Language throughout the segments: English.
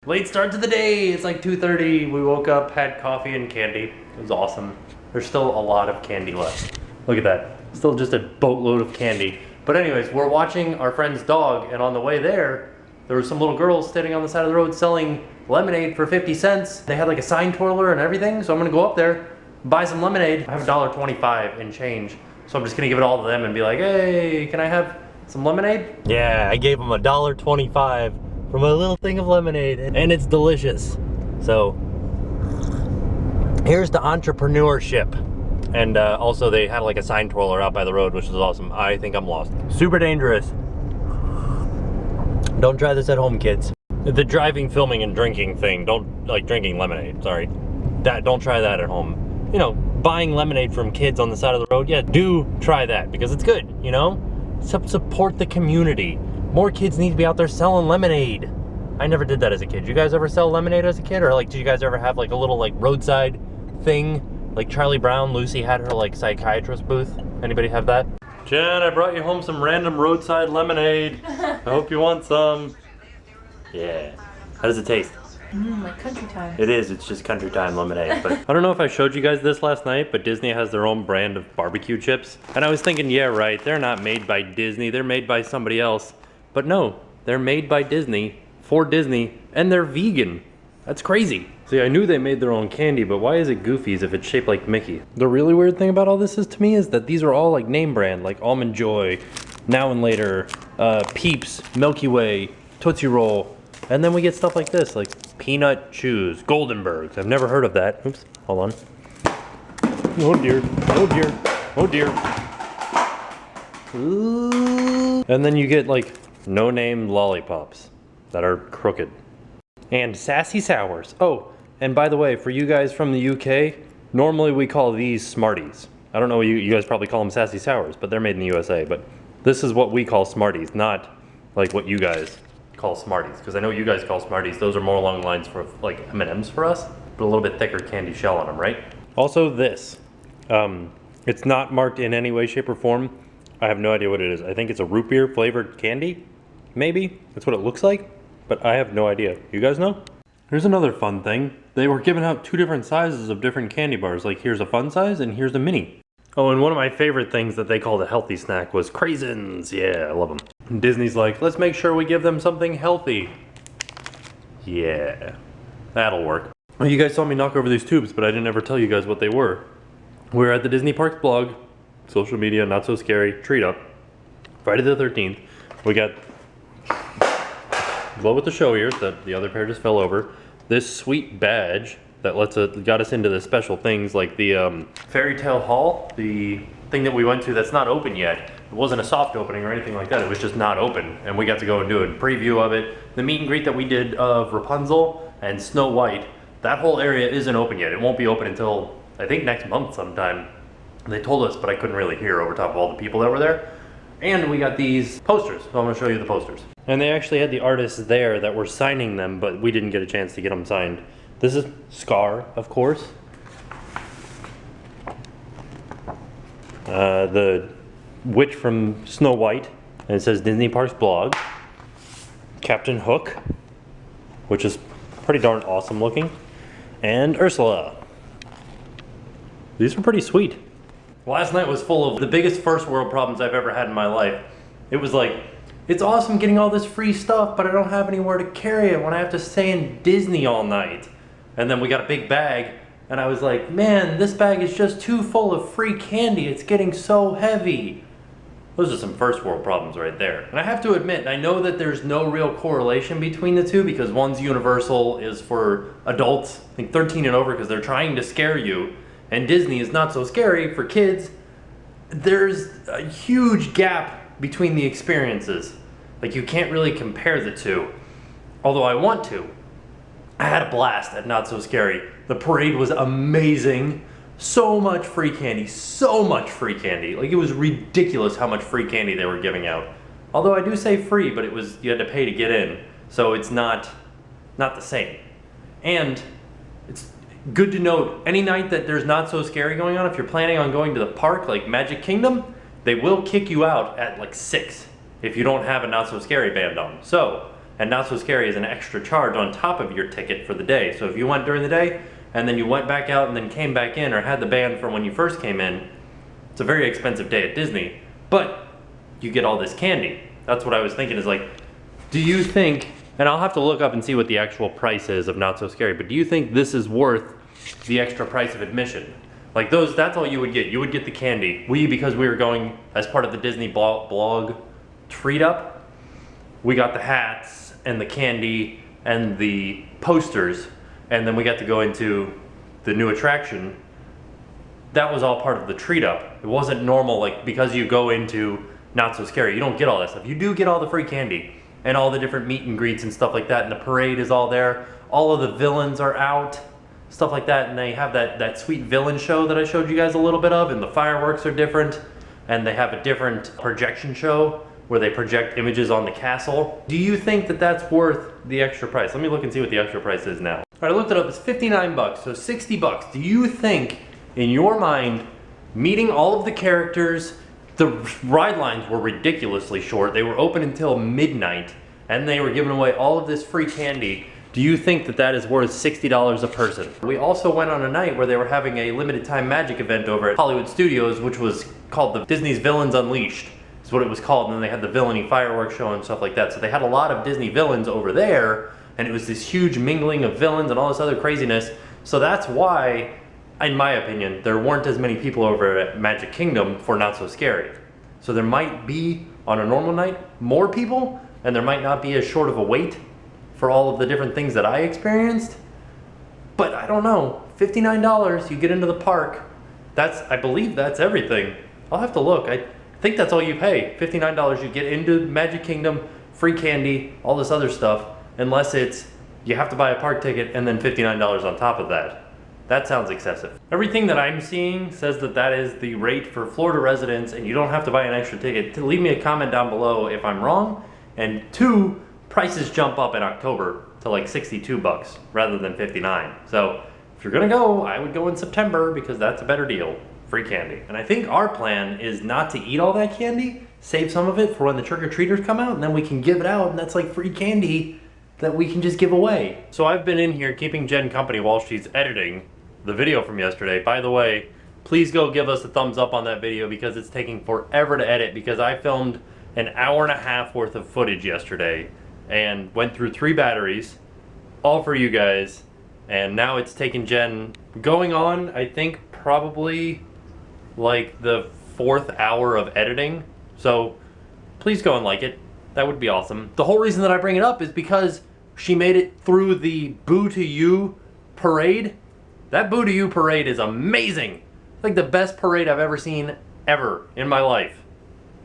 Late start to the day. It's like 2:30. We woke up, had coffee and candy. It was awesome. There's still a lot of candy left. Look at that. Still just a boatload of candy. But anyways, we're watching our friend's dog, and on the way there were some little girls standing on the side of the road selling lemonade for 50 cents. They had like a sign twirler and everything, so I'm gonna go up there, buy some lemonade. I have $1.25 in change, so I'm just gonna give it all to them and be like, hey, can I have some lemonade? Yeah, I gave them $1.25 for my little thing of lemonade, and it's delicious. So here's the entrepreneurship. And also they had like a sign twirler out by the road, which is awesome. I think I'm lost. Super dangerous. Don't try this at home, kids. The driving, filming, and drinking thing, don't, like drinking lemonade, sorry. Don't try that at home. You know, buying lemonade from kids on the side of the road, yeah, do try that because it's good, you know? Support the community. More kids need to be out there selling lemonade. I never did that as a kid. You guys ever sell lemonade as a kid? Or like, did you guys ever have like a little like roadside thing? Like Charlie Brown, Lucy had her like psychiatrist booth. Anybody have that? Jen, I brought you home some random roadside lemonade. I hope you want some. Yeah. How does it taste? Like country time. It is, it's just country time lemonade. But I don't know if I showed you guys this last night, but Disney has their own brand of barbecue chips. And I was thinking, yeah, right, they're not made by Disney, they're made by somebody else. But no, they're made by Disney, for Disney, and they're vegan. That's crazy. See, I knew they made their own candy, but why is it Goofy's if it's shaped like Mickey? The really weird thing about all this is to me is that these are all like name brand, like Almond Joy, Now and Later, Peeps, Milky Way, Tootsie Roll, and then we get stuff like this, like Peanut Chews, Goldenbergs. I've never heard of that. Oops, hold on. Oh dear, oh dear, oh dear. Ooh. And then you get like no-name lollipops that are crooked. And Sassy Sours. Oh, and by the way, for you guys from the UK, normally we call these Smarties. I don't know, you guys probably call them Sassy Sours, but they're made in the USA. But this is what we call Smarties, not like what you guys call Smarties. Because I know you guys call Smarties, those are more along the lines for like M&Ms for us, but a little bit thicker candy shell on them, right? Also this, it's not marked in any way, shape, or form. I have no idea what it is. I think it's a root beer flavored candy, maybe? That's what it looks like, but I have no idea. You guys know? Here's another fun thing. They were giving out 2 different sizes of different candy bars. Like here's a fun size and here's a mini. Oh, and one of my favorite things that they called a healthy snack was craisins. Yeah, I love them. And Disney's like, let's make sure we give them something healthy. Yeah, that'll work. Well, you guys saw me knock over these tubes, but I didn't ever tell you guys what they were. We're at the Disney Parks blog. Social media, not so scary, treat up. Friday the 13th, we got blow with the show ears that the other pair just fell over. This sweet badge that got us into the special things like the Fairy Tale Hall, the thing that we went to that's not open yet. It wasn't a soft opening or anything like that, it was just not open. And we got to go and do a preview of it. The meet and greet that we did of Rapunzel and Snow White, that whole area isn't open yet. It won't be open until, I think, next month sometime. They told us, but I couldn't really hear over top of all the people that were there. And we got these posters, so I'm gonna show you the posters. And they actually had the artists there that were signing them, but we didn't get a chance to get them signed. This is Scar, of course. The witch from Snow White, and it says Disney Parks blog. Captain Hook, which is pretty darn awesome looking. And Ursula. These are pretty sweet. Last night was full of the biggest first world problems I've ever had in my life. It was like, it's awesome getting all this free stuff, but I don't have anywhere to carry it when I have to stay in Disney all night. And then we got a big bag, and I was like, man, this bag is just too full of free candy. It's getting so heavy. Those are some first world problems right there. And I have to admit, I know that there's no real correlation between the two because one's universal is for adults, I think 13 and over, because they're trying to scare you. And Disney is not so scary for kids. There's a huge gap between the experiences. Like you can't really compare the two. Although I want to. I had a blast at Not So Scary. The parade was amazing. So much free candy, so much free candy. Like it was ridiculous how much free candy they were giving out. Although I do say free, but you had to pay to get in. So it's not the same. And it's good to note, any night that there's Not So Scary going on, if you're planning on going to the park, like Magic Kingdom, they will kick you out at like 6 if you don't have a Not So Scary band on. So and Not So Scary is an extra charge on top of your ticket for the day. So if you went during the day, and then you went back out and then came back in, or had the band from when you first came in, it's a very expensive day at Disney, but you get all this candy. That's what I was thinking, is like, do you think, and I'll have to look up and see what the actual price is of Not So Scary, but do you think this is worth the extra price of admission? Like those, that's all you would get. You would get the candy. Because we were going as part of the Disney blog treat up, we got the hats and the candy and the posters, and then we got to go into the new attraction. That was all part of the treat up. It wasn't normal, like, because you go into Not So Scary, you don't get all that stuff. You do get all the free candy and all the different meet and greets and stuff like that, and the parade is all there. All of the villains are out, stuff like that, and they have that sweet villain show that I showed you guys a little bit of, and the fireworks are different, and they have a different projection show where they project images on the castle. Do you think that that's worth the extra price? Let me look and see what the extra price is now. All right, I looked it up, it's 59 bucks, so 60 bucks. Do you think, in your mind, meeting all of the characters, the ride lines were ridiculously short, they were open until midnight, and they were giving away all of this free candy. Do you think that that is worth $60 a person? We also went on a night where they were having a limited time magic event over at Hollywood Studios, which was called the Disney's Villains Unleashed, is what it was called, and then they had the villainy fireworks show and stuff like that. So they had a lot of Disney villains over there, and it was this huge mingling of villains and all this other craziness. So that's why, in my opinion, there weren't as many people over at Magic Kingdom for Not So Scary. So there might be, on a normal night, more people, and there might not be as short of a wait for all of the different things that I experienced. But I don't know, $59, you get into the park. I believe that's everything. I'll have to look. I think that's all you pay. $59, you get into Magic Kingdom, free candy, all this other stuff, unless it's, you have to buy a park ticket and then $59 on top of that. That sounds excessive. Everything that I'm seeing says that that is the rate for Florida residents, and you don't have to buy an extra ticket. Leave me a comment down below if I'm wrong. And 2, prices jump up in October to like 62 bucks rather than 59. So if you're gonna go, I would go in September because that's a better deal. Free candy. And I think our plan is not to eat all that candy, save some of it for when the trick-or-treaters come out, and then we can give it out, and that's like free candy that we can just give away. So I've been in here keeping Jen company while she's editing the video from yesterday. By the way, please go give us a thumbs up on that video because it's taking forever to edit, because I filmed an hour and a half worth of footage yesterday and went through 3 batteries, all for you guys, and now it's taken Jen going on, I think, probably like the 4th hour of editing. So please go and like it. That would be awesome. The whole reason that I bring it up is because she made it through the Boo to You parade. That Boo to You parade is amazing. Like the best parade I've ever seen ever in my life.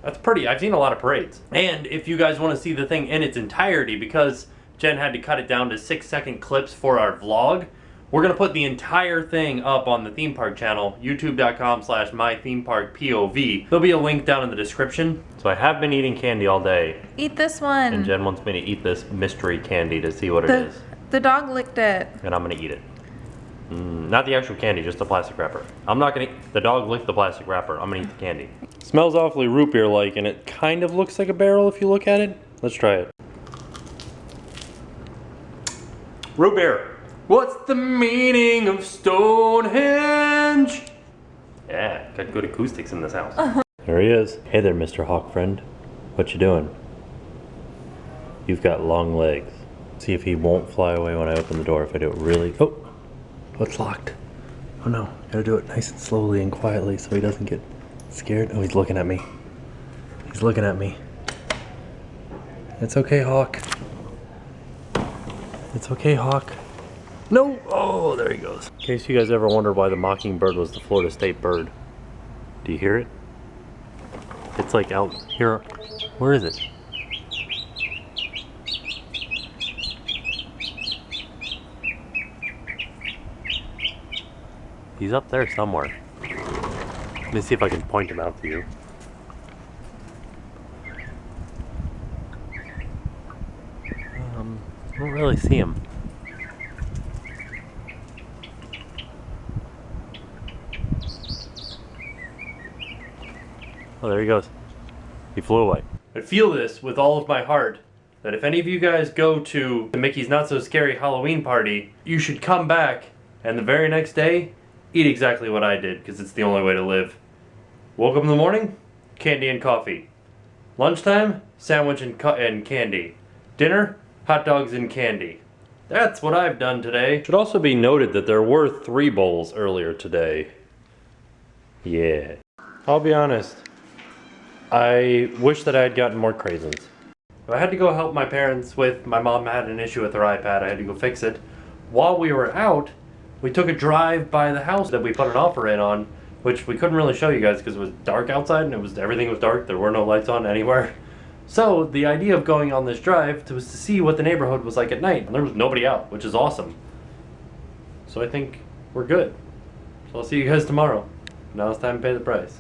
That's pretty, I've seen a lot of parades. And if you guys want to see the thing in its entirety, because Jen had to cut it down to 6-second clips for our vlog, we're gonna put the entire thing up on the theme park channel, youtube.com/mythemeparkpov. There'll be a link down in the description. So I have been eating candy all day. Eat this one. And Jen wants me to eat this mystery candy to see what it is. The dog licked it. And I'm gonna eat it. Not the actual candy, just the plastic wrapper. I'm not gonna eat, the dog licked the plastic wrapper. I'm gonna eat the candy. Smells awfully root beer like, and it kind of looks like a barrel if you look at it. Let's try it. Root beer. What's the meaning of Stonehenge? Yeah, got good acoustics in this house. There he is. Hey there, Mr. Hawk friend. What you doing? You've got long legs. See if he won't fly away when I open the door. If I do it really... Oh, it's locked. Oh no, gotta do it nice and slowly and quietly so he doesn't get scared. Oh, he's looking at me. He's looking at me. It's okay, Hawk. It's okay, Hawk. No! Oh, there he goes. In case you guys ever wonder why the mockingbird was the Florida state bird. Do you hear it? It's like out here. Where is it? He's up there somewhere. Let me see if I can point him out to you. I don't really see him. Oh, there he goes. He flew away. I feel this with all of my heart that if any of you guys go to the Mickey's Not So Scary Halloween party, you should come back and the very next day, eat exactly what I did, because it's the only way to live. Woke up in the morning, candy and coffee. Lunchtime, sandwich and candy. Dinner, hot dogs and candy. That's what I've done today. Should also be noted that there were 3 bowls earlier today. Yeah. I'll be honest. I wish that I had gotten more craisins. I had to go help my parents with, my mom had an issue with her iPad, I had to go fix it. While we were out, we took a drive by the house that we put an offer in on, which we couldn't really show you guys because it was dark outside and everything was dark, there were no lights on anywhere. So the idea of going on this drive was to see what the neighborhood was like at night, and there was nobody out, which is awesome. So I think we're good. So I'll see you guys tomorrow. Now it's time to pay the price.